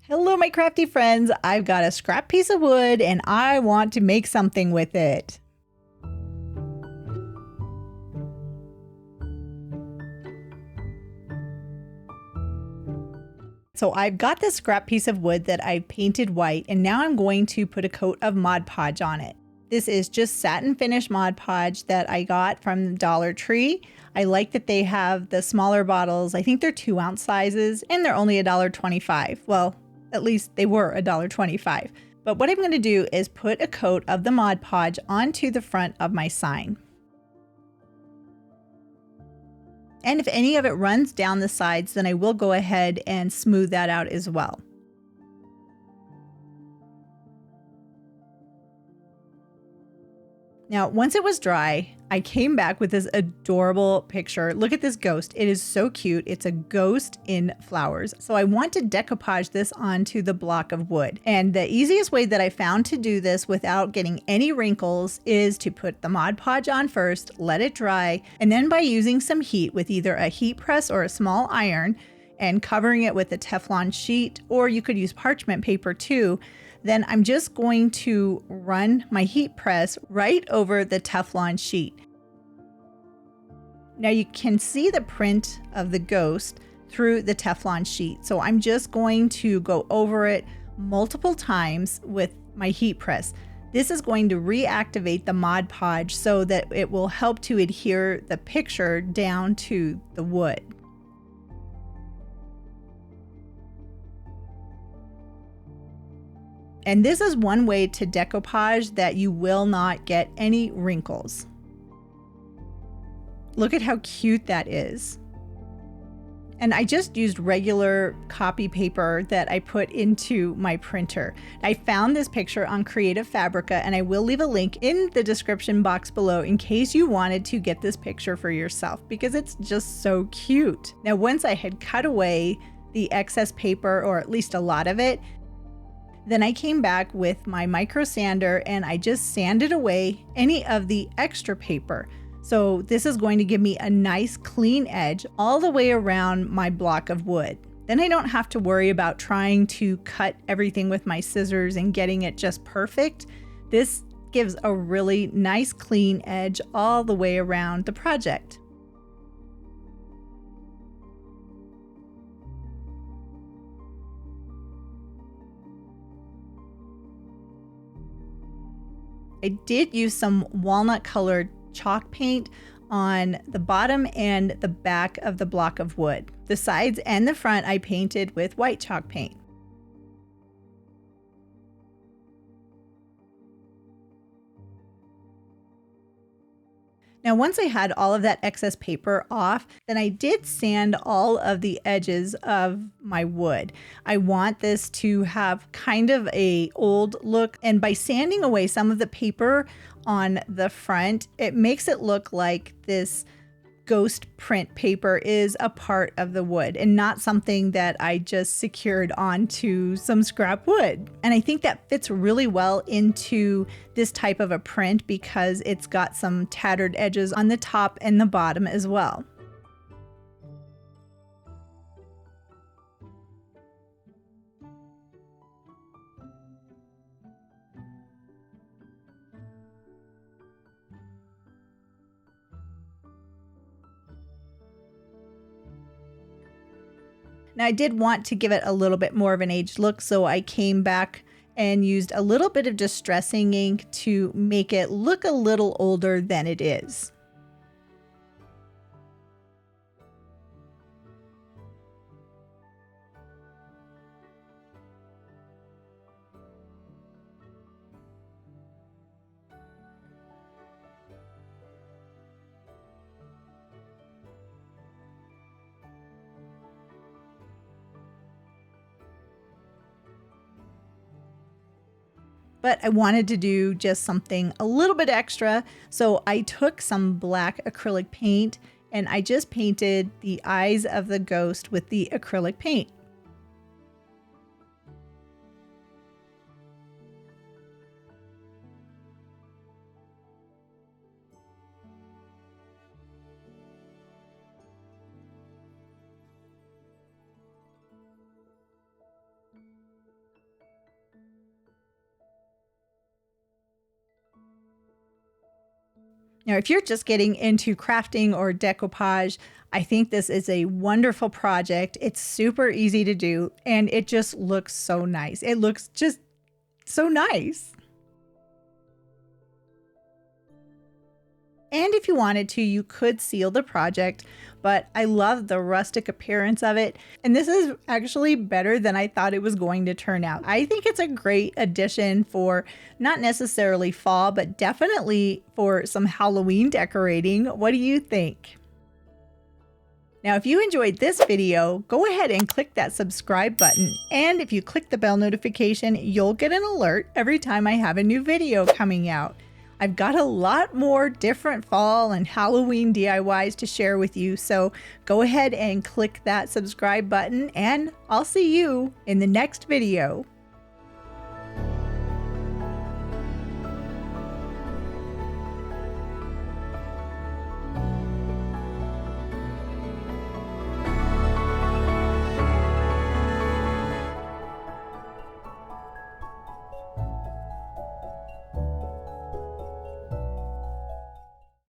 Hello, my crafty friends. I've got a scrap piece of wood and I want to make something with it. So I've got this scrap piece of wood that I painted white, and now I'm going to put a coat of Mod Podge on it. This is just satin finish Mod Podge that I got from Dollar Tree. I like that they have the smaller bottles. I think they're 2-ounce sizes and they're only $1.25. Well, at least they were $1.25. But what I'm going to do is put a coat of the Mod Podge onto the front of my sign. And if any of it runs down the sides, then I will go ahead and smooth that out as well. Now, once it was dry, I came back with this adorable picture. Look at this ghost. It is so cute. It's a ghost in flowers. So I want to decoupage this onto the block of wood. And the easiest way that I found to do this without getting any wrinkles is to put the Mod Podge on first, let it dry, and then by using some heat with either a heat press or a small iron and covering it with a Teflon sheet, or you could use parchment paper too, then I'm just going to run my heat press right over the Teflon sheet. Now you can see the print of the ghost through the Teflon sheet. So I'm just going to go over it multiple times with my heat press. This is going to reactivate the Mod Podge so that it will help to adhere the picture down to the wood. And this is one way to decoupage that you will not get any wrinkles. Look at how cute that is. And I just used regular copy paper that I put into my printer. I found this picture on Creative Fabrica, and I will leave a link in the description box below in case you wanted to get this picture for yourself, because it's just so cute. Now, once I had cut away the excess paper, or at least a lot of it, then I came back with my micro sander and I just sanded away any of the extra paper. So this is going to give me a nice clean edge all the way around my block of wood. Then I don't have to worry about trying to cut everything with my scissors and getting it just perfect. This gives a really nice clean edge all the way around the project. I did use some walnut colored chalk paint on the bottom and the back of the block of wood. The sides and the front I painted with white chalk paint. Now, once I had all of that excess paper off, then I did sand all of the edges of my wood. I want this to have kind of a old look, and by sanding away some of the paper on the front, it makes it look like this ghost print paper is a part of the wood and not something that I just secured onto some scrap wood. And I think that fits really well into this type of a print because it's got some tattered edges on the top and the bottom as well. Now I did want to give it a little bit more of an aged look, so I came back and used a little bit of distressing ink to make it look a little older than it is. But I wanted to do just something a little bit extra. So I took some black acrylic paint and I just painted the eyes of the ghost with the acrylic paint. Now, if you're just getting into crafting or decoupage, I think this is a wonderful project. It's super easy to do, and it just looks so nice. It looks just so nice. And if you wanted to, you could seal the project, but I love the rustic appearance of it. And this is actually better than I thought it was going to turn out. I think it's a great addition for not necessarily fall, but definitely for some Halloween decorating. What do you think? Now, if you enjoyed this video, go ahead and click that subscribe button. And if you click the bell notification, you'll get an alert every time I have a new video coming out. I've got a lot more different fall and Halloween DIYs to share with you, so go ahead and click that subscribe button, and I'll see you in the next video.